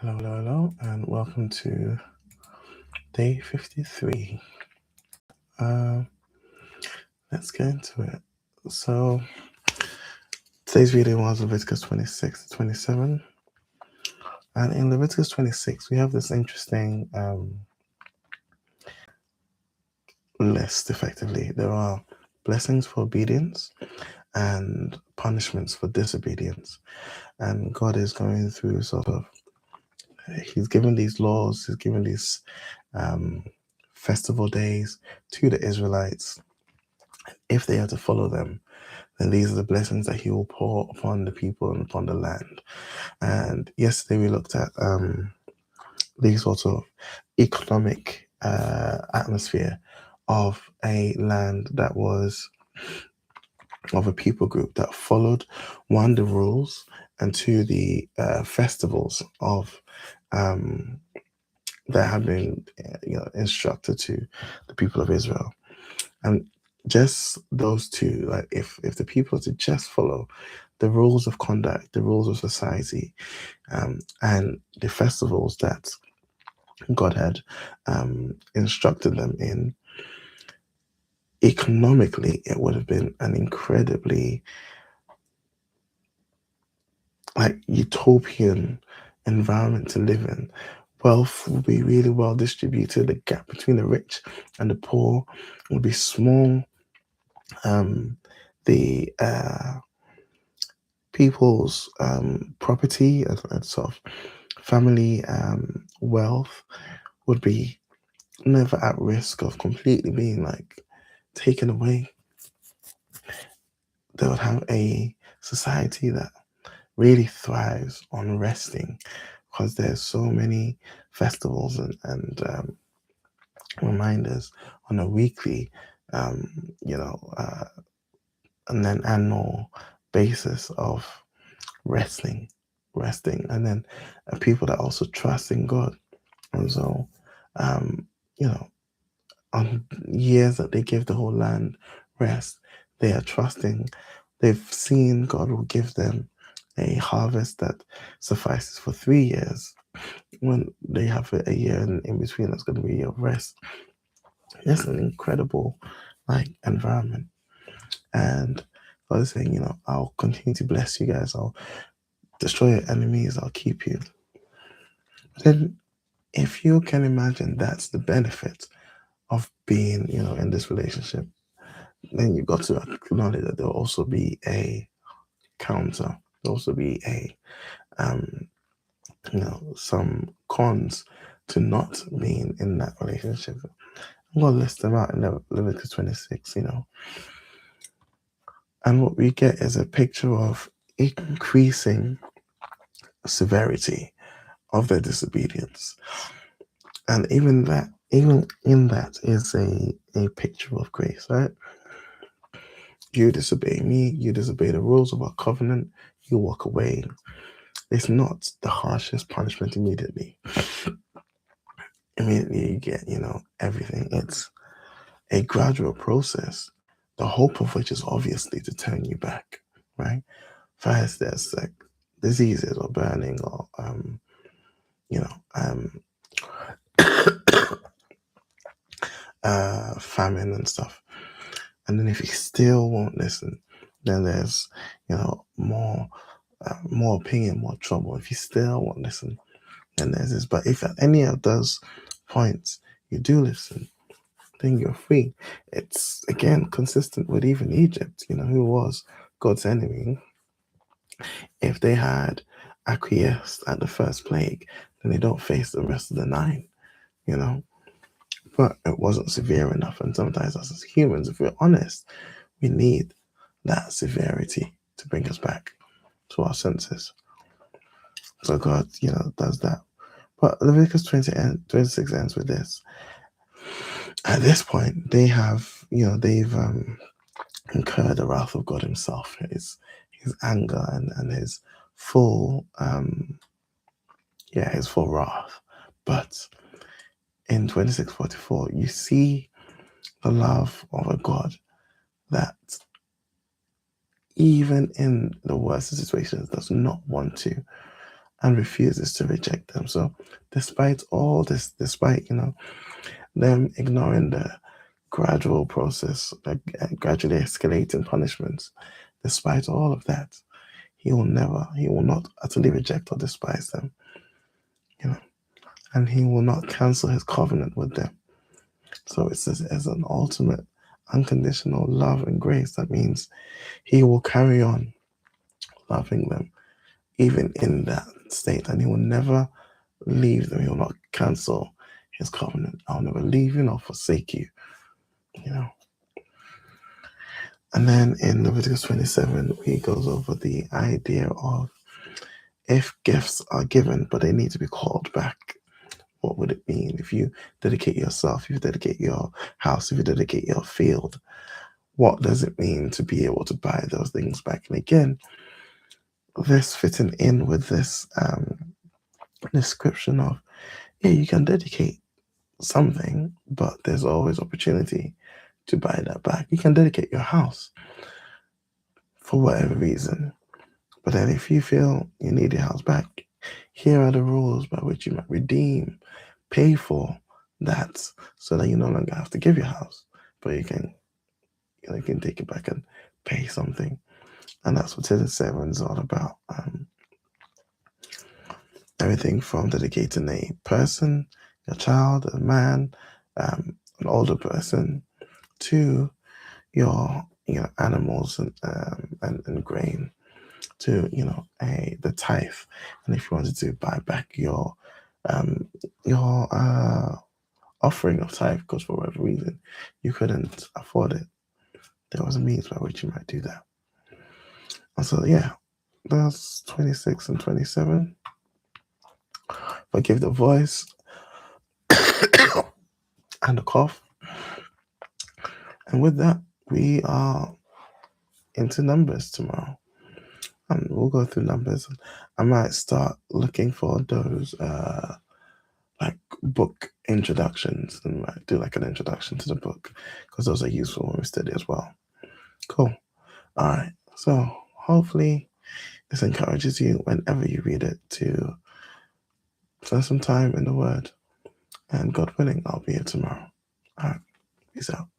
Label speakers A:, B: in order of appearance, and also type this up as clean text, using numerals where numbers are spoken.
A: Hello, and welcome to day 53. Uh, let's get into it. So, today's reading was Leviticus 26 to 27. And in Leviticus 26, we have this interesting list, effectively. There are blessings for obedience and punishments for disobedience. And God is going through He's given these laws, He's given these festival days to the Israelites. If they are to follow them, then these are the blessings that He will pour upon the people and upon the land. And yesterday we looked at the sort of economic atmosphere of a land that was of a people group that followed, one, the rules, and two, the festivals of that have been instructed to the people of Israel. And just those two, like if the people to just follow the rules of conduct, the rules of society, and the festivals that God had instructed them in, economically, it would have been an incredibly utopian environment to live in. Wealth will be really well distributed. The gap between the rich and the poor will be small. The people's property and sort of family wealth would be never at risk of completely being taken away. They would have a society that really thrives on resting, because there's so many festivals and reminders on a weekly, and then annual basis of resting, and then people that also trust in God. And so, on years that they give the whole land rest, they are trusting. They've seen God will give them a harvest that suffices for 3 years. When they have a year in between, that's going to be a year of rest. It's an incredible environment. And God is saying, I'll continue to bless you guys. I'll destroy your enemies. I'll keep you. But then, if you can imagine that's the benefit of being, in this relationship, then you've got to acknowledge that there'll also be a counter. There'll also be a, some cons to not being in that relationship. I'm going to list them out in Leviticus 26, And what we get is a picture of increasing severity of their disobedience. And even in that is a picture of grace, right? You disobey me, you disobey the rules of our covenant, you walk away. It's not the harshest punishment immediately. Immediately you get, everything. It's a gradual process, the hope of which is obviously to turn you back, right? First, there's diseases or burning or, famine and stuff. And then if you still won't listen, then there's, more opinion, more trouble. If you still won't listen, then there's this. But if at any of those points you do listen, then you're free. It's, again, consistent with even Egypt, who was God's enemy. If they had acquiesced at the first plague, then they don't face the rest of the 9, But it wasn't severe enough. And sometimes us as humans, if we're honest, we need that severity to bring us back to our senses. So God, does that. But Leviticus 26 ends with this. At this point, they have, they've incurred the wrath of God himself, his anger and his full, his full wrath. But in 26:44, you see the love of a God that even in the worst of situations does not want to and refuses to reject them. So despite all this, despite, them ignoring the gradual process, gradually escalating punishments, despite all of that, he will not utterly reject or despise them, and he will not cancel his covenant with them. So it's an ultimate unconditional love and grace. That means he will carry on loving them even in that state, and he will never leave them. He will not cancel his covenant. I'll never leave you nor forsake you. And then in Leviticus 27, he goes over the idea of if gifts are given, but they need to be called back. What would it mean if you dedicate yourself, if you dedicate your house, if you dedicate your field? What does it mean to be able to buy those things back? And again, this fitting in with this description of, you can dedicate something, but there's always opportunity to buy that back. You can dedicate your house for whatever reason, but then if you feel you need your house back, here are the rules by which you might redeem, pay for that, so that you no longer have to give your house, but you can take it back and pay something. And that's what 7 is all about. Everything from dedicating a person, a child, a man, an older person, to your animals and grain, to the tithe. And if you wanted to buy back your offering of tithe, because for whatever reason you couldn't afford it, there was a means by which you might do that. And so that's 26 and 27. Forgive the voice and the cough. And with that, we are into Numbers tomorrow. And we'll go through Numbers. I might start looking for those like book introductions, and might do like an introduction to the book, because those are useful when we study as well. Cool. All right. So hopefully this encourages you whenever you read it to spend some time in the Word. And God willing, I'll be here tomorrow. All right. Peace out.